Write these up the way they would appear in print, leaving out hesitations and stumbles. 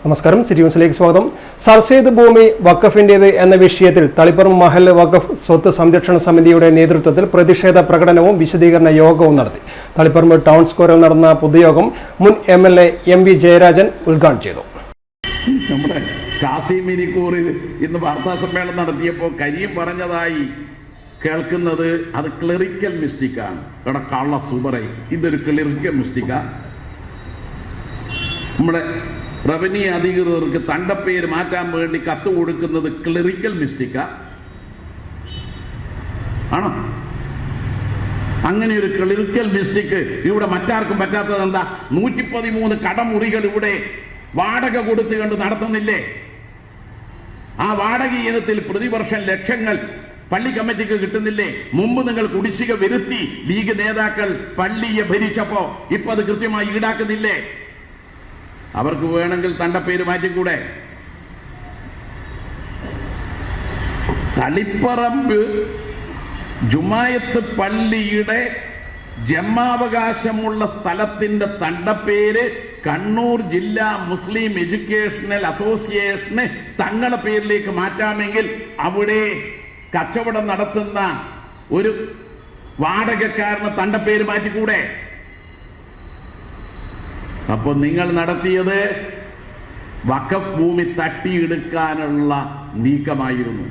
നമസ്കാരം, സിറ്റി ന്യൂസിലേക്ക് സ്വാഗതം. സർസേദ് ഭൂമി വഖഫിന്റേത് എന്ന വിഷയത്തിൽ തളിപ്പറമ്പ് മഹല്ല് വഖഫ് സ്വത്ത് സംരക്ഷണ സമിതിയുടെ നേതൃത്വത്തിൽ പ്രതിഷേധ പ്രകടനവും വിശദീകരണ യോഗവും നടത്തി. തളിപ്പറമ്പ് ടൗൺ സ്ക്വയറിൽ നടന്ന പൊതുയോഗം മുൻ MLA MV ജയരാജൻ ഉദ്ഘാടനം ചെയ്തു. നമ്മുടെ കാസിമിരിക്കൂറിൽ ഇന്ന് വാർത്താ സമ്മേളനം നടത്തിയപ്പോൾ കരിയും പറഞ്ഞതായി കേൾക്കുന്നത് അത് ക്ലറിക്കൽ മിസ്റ്റേക്കാണ്. ഇവിടെ കള്ള സൂപ്പറേ, ഇതൊരു ക്ലറിക്കൽ മിസ്റ്റേക്കാണ്. നമ്മുടെ റവന്യൂ അധികൃതർക്ക് തണ്ടപ്പേര് മാറ്റാൻ വേണ്ടി കത്ത് കൊടുക്കുന്നത് ക്ലറിക്കൽ മിസ്റ്റേക്കാ ആണോ? അങ്ങനെ ഒരു ക്ലറിക്കൽ മിസ്റ്റേക്ക് ഇവിടെ മറ്റാർക്കും പറ്റാത്തത് എന്താ? 113 കടമുറികൾ ഇവിടെ വാടക കൊടുത്തുകൊണ്ട് നടത്തുന്നില്ലേ? ആ വാടക ഇനത്തിൽ പ്രതിവർഷം ലക്ഷങ്ങൾ പള്ളി കമ്മിറ്റിക്ക് കിട്ടുന്നില്ലേ? മുമ്പ് നിങ്ങൾ കുടിശ്ശിക വരുത്തി ലീഗ് നേതാക്കൾ പള്ളിയെ ഭരിച്ചപ്പോ ഇപ്പൊ അത് കൃത്യമായി ഈടാക്കുന്നില്ലേ? അവർക്ക് വേണമെങ്കിൽ തണ്ടപ്പേര് മാറ്റിക്കൂടെ? തളിപ്പറമ്പ് ജുമായത്ത് പള്ളിയുടെ ജന്മാവകാശമുള്ള സ്ഥലത്തിന്റെ തണ്ടപ്പേര് കണ്ണൂർ ജില്ലാ മുസ്ലിം എഡ്യൂക്കേഷണൽ അസോസിയേഷന് തങ്ങളുടെ പേരിലേക്ക് മാറ്റാമെങ്കിൽ അവിടെ കച്ചവടം നടത്തുന്ന ഒരു വാടകക്കാരന് തണ്ടപ്പേര് മാറ്റിക്കൂടെ? അപ്പോൾ നിങ്ങൾ നടത്തിയത് വഖഫ് ഭൂമി തട്ടിയെടുക്കാനുള്ള നീക്കമായിരുന്നു.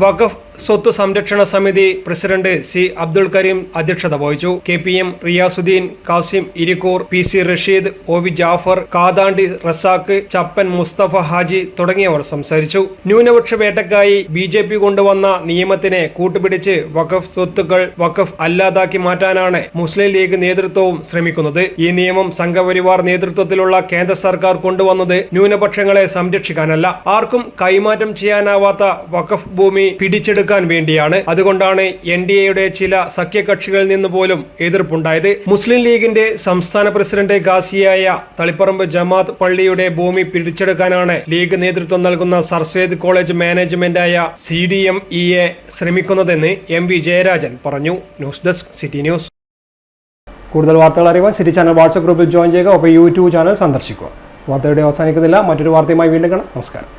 വഖഫ് സ്വത്ത് സംരക്ഷണ സമിതി പ്രസിഡന്റ് C. അബ്ദുൽ കരീം അധ്യക്ഷത വഹിച്ചു. KPM Riyasuddin, Kasim Irikkur, PC Rasheed, OV Jafar, കാതാണ്ടി Razak, Chappan Mustafa Haji തുടങ്ങിയവർ സംസാരിച്ചു. ന്യൂനപക്ഷ വേട്ടക്കായി BJP കൊണ്ടുവന്ന നിയമത്തിനെ കൂട്ടുപിടിച്ച് വഖഫ് സ്വത്തുക്കൾ വഖഫ് അല്ലാതാക്കി മാറ്റാനാണ് മുസ്ലിം ലീഗ് നേതൃത്വവും ശ്രമിക്കുന്നത്. ഈ നിയമം സംഘപരിവാർ നേതൃത്വത്തിലുള്ള കേന്ദ്ര സർക്കാർ കൊണ്ടുവന്നത് ന്യൂനപക്ഷങ്ങളെ സംരക്ഷിക്കാനല്ല, ആർക്കും കൈമാറ്റം ചെയ്യാനാവാത്ത വഖഫ് ഭൂമി പിടിച്ചെടുക്കാൻ വേണ്ടിയാണ്. അതുകൊണ്ടാണ് NDAയുടെ ചില സഖ്യകക്ഷികളിൽ നിന്ന് പോലും എതിർപ്പുണ്ടായത്. മുസ്ലിം ലീഗിന്റെ സംസ്ഥാന പ്രസിഡന്റ് ഗാസിയായ തളിപ്പറമ്പ് ജമാഅത്ത് പള്ളിയുടെ ഭൂമി പിടിച്ചെടുക്കാനാണ് ലീഗ് നേതൃത്വം നൽകുന്ന സർസേദ് കോളേജ് മാനേജ്മെന്റായ CDMEA ശ്രമിക്കുന്നതെന്ന് MV ജയരാജൻ പറഞ്ഞു. News desk, city news. കൂടുതൽ വാർത്തകൾ അറിയാൻ സിറ്റി ചാനൽ വാട്സ്ആപ്പ് ഗ്രൂപ്പിൽ ജോയിൻ ചെയ്യുക. ഒപ്പം YouTube ചാനൽ സന്ദർശിക്കുക. വാർത്തയുടെ അവസാനിക്കുന്നില്ല. മറ്റൊരു വാർത്തയുമായി വീണ്ടും കാണാം. നമസ്കാരം.